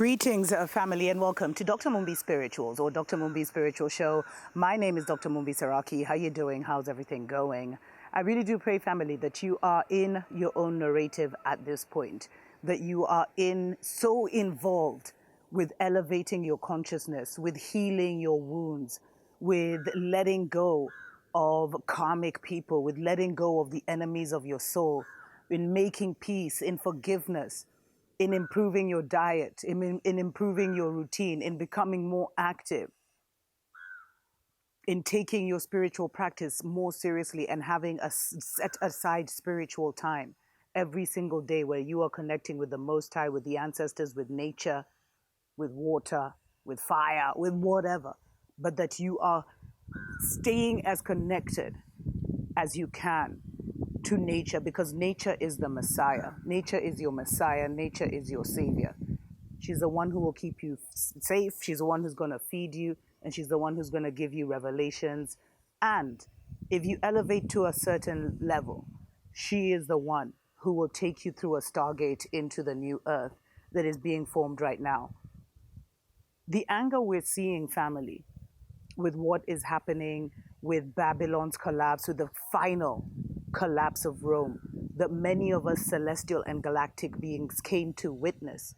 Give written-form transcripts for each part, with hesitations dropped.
Greetings, family, and welcome to Dr. Mumbi Spirituals or Dr. Mumbi Spiritual Show. My name is Dr. Mumbi Saraki. How you doing? How's everything going? I really do pray, family, that you are in your own narrative at this point, that you are so involved with elevating your consciousness, with healing your wounds, with letting go of karmic people, with letting go of the enemies of your soul, in making peace, in forgiveness, in improving your diet, in improving your routine, in becoming more active, in taking your spiritual practice more seriously and having a set aside spiritual time every single day where you are connecting with the Most High, with the ancestors, with nature, with water, with fire, with whatever, but that you are staying as connected as you can to nature, because nature is the Messiah. Nature is your Messiah. Nature is your Savior. She's the one who will keep you safe. She's the one who's going to feed you, and she's the one who's going to give you revelations. And if you elevate to a certain level, she is the one who will take you through a Stargate into the new earth that is being formed right now. The anger we're seeing, family, with what is happening with Babylon's collapse, with the final collapse of Rome, that many of us celestial and galactic beings came to witness,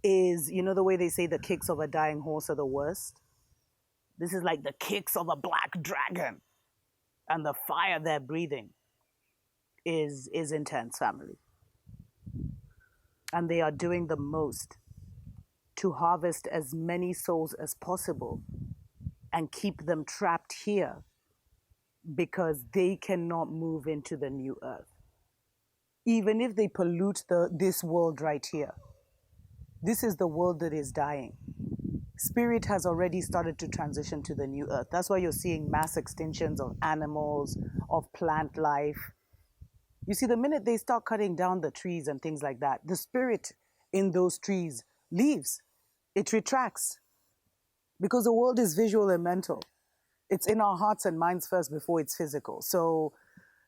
is, you know, the way they say the kicks of a dying horse are the worst? This is like the kicks of a black dragon, and the fire they're breathing is intense, family. And they are doing the most to harvest as many souls as possible and keep them trapped here because they cannot move into the new earth. Even if they pollute this world right here, this is the world that is dying. Spirit has already started to transition to the new earth. That's why you're seeing mass extinctions of animals, of plant life. You see, the minute they start cutting down the trees and things like that, the spirit in those trees leaves. It retracts. Because the world is visual and mental. It's in our hearts and minds first before it's physical. So,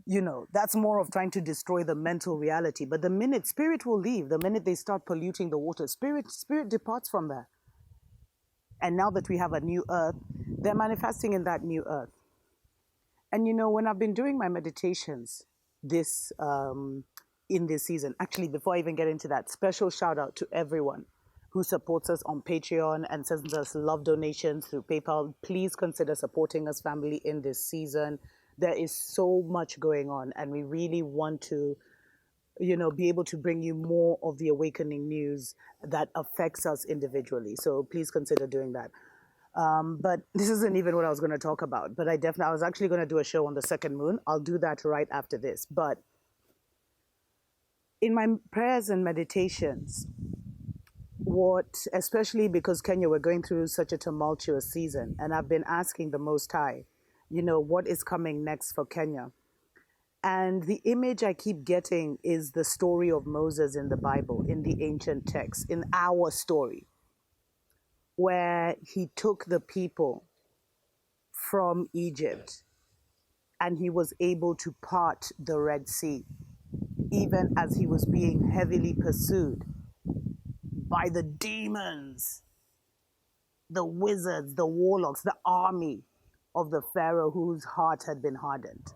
you know, that's more of trying to destroy the mental reality. But the minute spirit will leave, the minute they start polluting the water, spirit departs from there. And now that we have a new earth, they're manifesting in that new earth. And you know, when I've been doing my meditations in this season, actually, before I even get into that, special shout out to everyone who supports us on Patreon and sends us love donations through PayPal. Please consider supporting us, family, in this season. There is so much going on, and we really want to, you know, be able to bring you more of the awakening news that affects us individually. So please consider doing that. But this isn't even what I was going to talk about. But I was actually going to do a show on the second moon. I'll do that right after this. But in my prayers and meditations, especially because Kenya, we're going through such a tumultuous season, and I've been asking the Most High, you know, what is coming next for Kenya? And the image I keep getting is the story of Moses in the Bible, in the ancient text, in our story, where he took the people from Egypt and he was able to part the Red Sea, even as he was being heavily pursued by the demons, the wizards, the warlocks, the army of the Pharaoh whose heart had been hardened.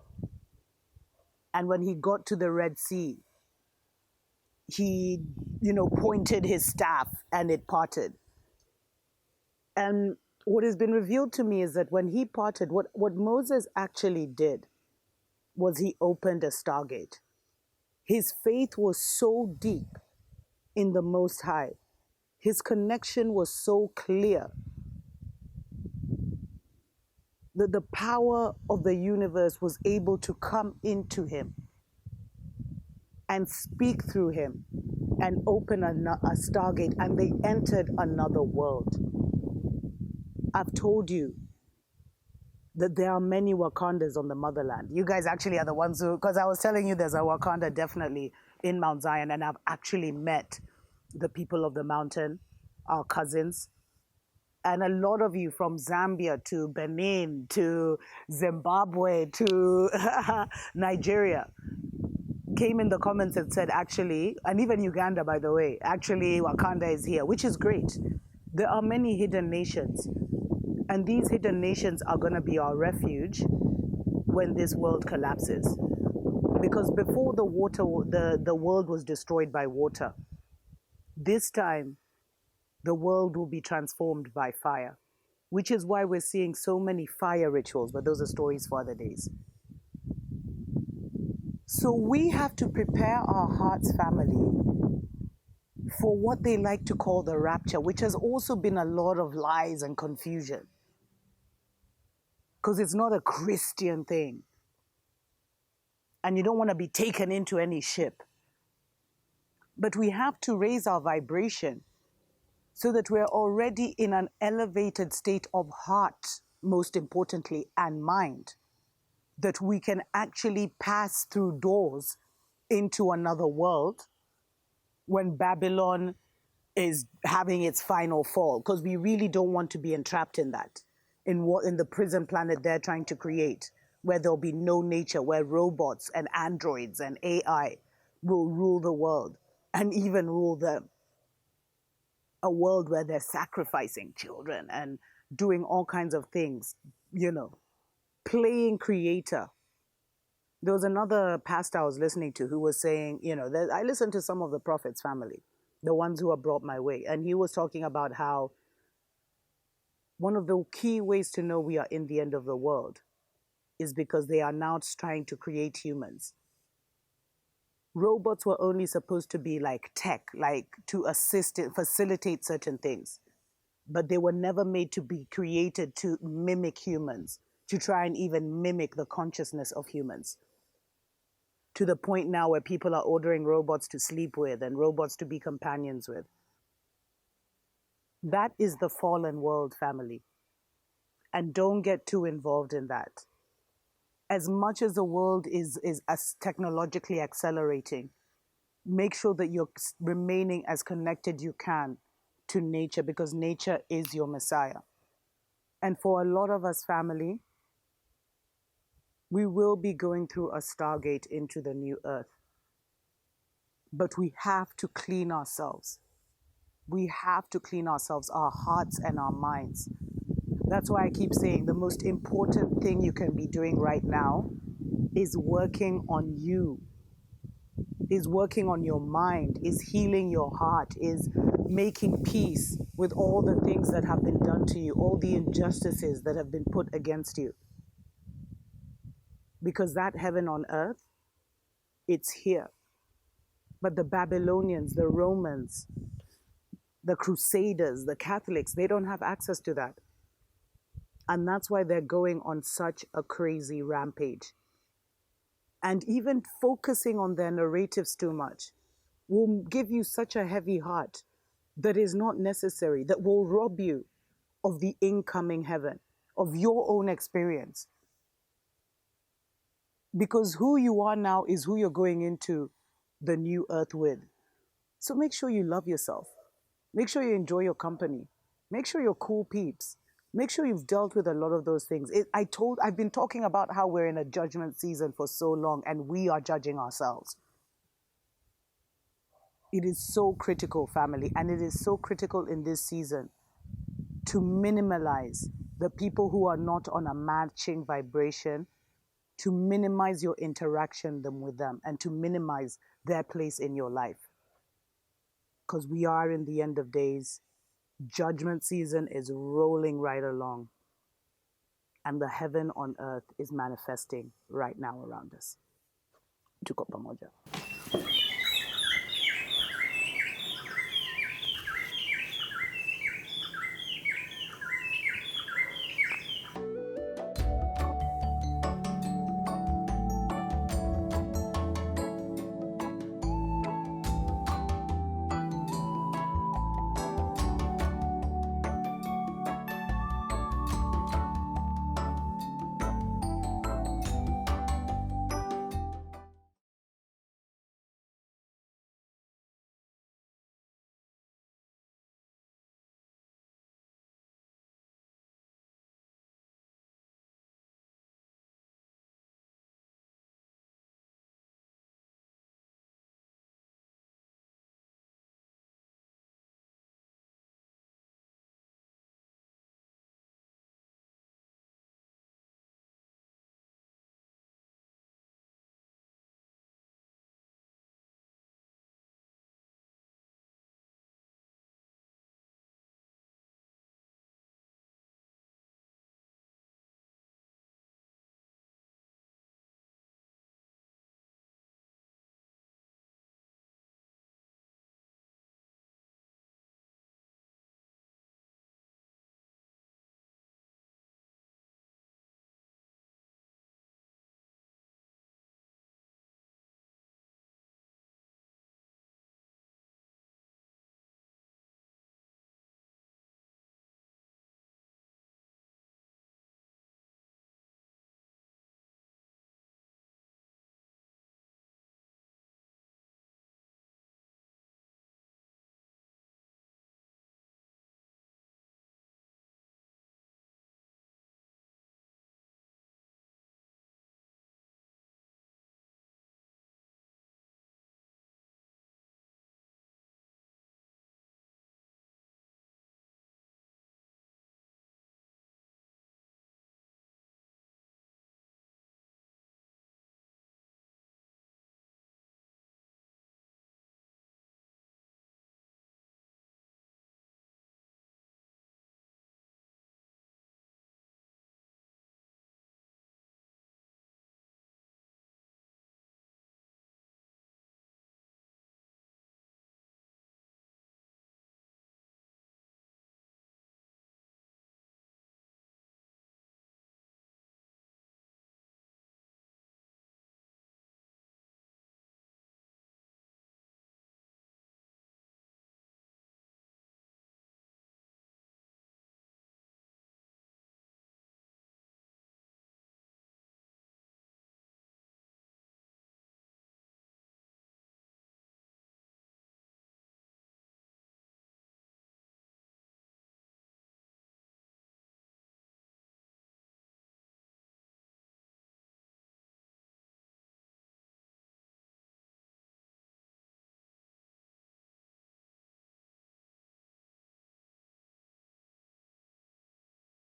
And when he got to the Red Sea, he, you know, pointed his staff and it parted. And what has been revealed to me is that when he parted, what Moses actually did was he opened a Stargate. His faith was so deep in the Most High. His connection was so clear that the power of the universe was able to come into him and speak through him and open a Stargate, and they entered another world. I've told you that there are many Wakandas on the motherland. You guys actually are the ones who, because I was telling you there's a Wakanda definitely in Mount Zion, and I've actually met the people of the mountain, our cousins. And a lot of you from Zambia to Benin to Zimbabwe to Nigeria, came in the comments and said, actually, and even Uganda, by the way, actually, Wakanda is here, which is great. There are many hidden nations, and these hidden nations are going to be our refuge when this world collapses. Because before the world was destroyed by water, this time the world will be transformed by fire, which is why we're seeing so many fire rituals, but those are stories for other days. So we have to prepare our hearts, family, for what they like to call the rapture, which has also been a lot of lies and confusion. Because it's not a Christian thing. And you don't want to be taken into any ship. But we have to raise our vibration so that we're already in an elevated state of heart, most importantly, and mind, that we can actually pass through doors into another world when Babylon is having its final fall, because we really don't want to be entrapped in that, in the prison planet they're trying to create, where there'll be no nature, where robots and androids and AI will rule the world and even rule them. A world where they're sacrificing children and doing all kinds of things, playing creator. There was another pastor I was listening to who was saying, I listened to some of the prophets' family, the ones who are brought my way. And he was talking about how one of the key ways to know we are in the end of the world is because they are now trying to create humans. Robots were only supposed to be like tech, like to assist and facilitate certain things. But they were never made to be created to mimic humans, to try and even mimic the consciousness of humans. To the point now where people are ordering robots to sleep with and robots to be companions with. That is the fallen world, family. And don't get too involved in that. As much as the world is as technologically accelerating, make sure that you're remaining as connected you can to nature, because nature is your Messiah. And for a lot of us, family, we will be going through a Stargate into the new earth. But we have to clean ourselves. We have to clean ourselves, our hearts and our minds. That's why I keep saying the most important thing you can be doing right now is working on you, is working on your mind, is healing your heart, is making peace with all the things that have been done to you, all the injustices that have been put against you. Because that heaven on earth, it's here. But the Babylonians, the Romans, the Crusaders, the Catholics, they don't have access to that. And that's why they're going on such a crazy rampage. And even focusing on their narratives too much will give you such a heavy heart that is not necessary, that will rob you of the incoming heaven, of your own experience. Because who you are now is who you're going into the new earth with. So make sure you love yourself. Make sure you enjoy your company. Make sure you're cool peeps. Make sure you've dealt with a lot of those things. I've been talking about how we're in a judgment season for so long and we are judging ourselves. It is so critical, family, and it is so critical in this season to minimalize the people who are not on a matching vibration, to minimize your interaction with them, and to minimize their place in your life. Because we are in the end of days. Judgment season is rolling right along. And the heaven on earth is manifesting right now around us. Tuko pamoja.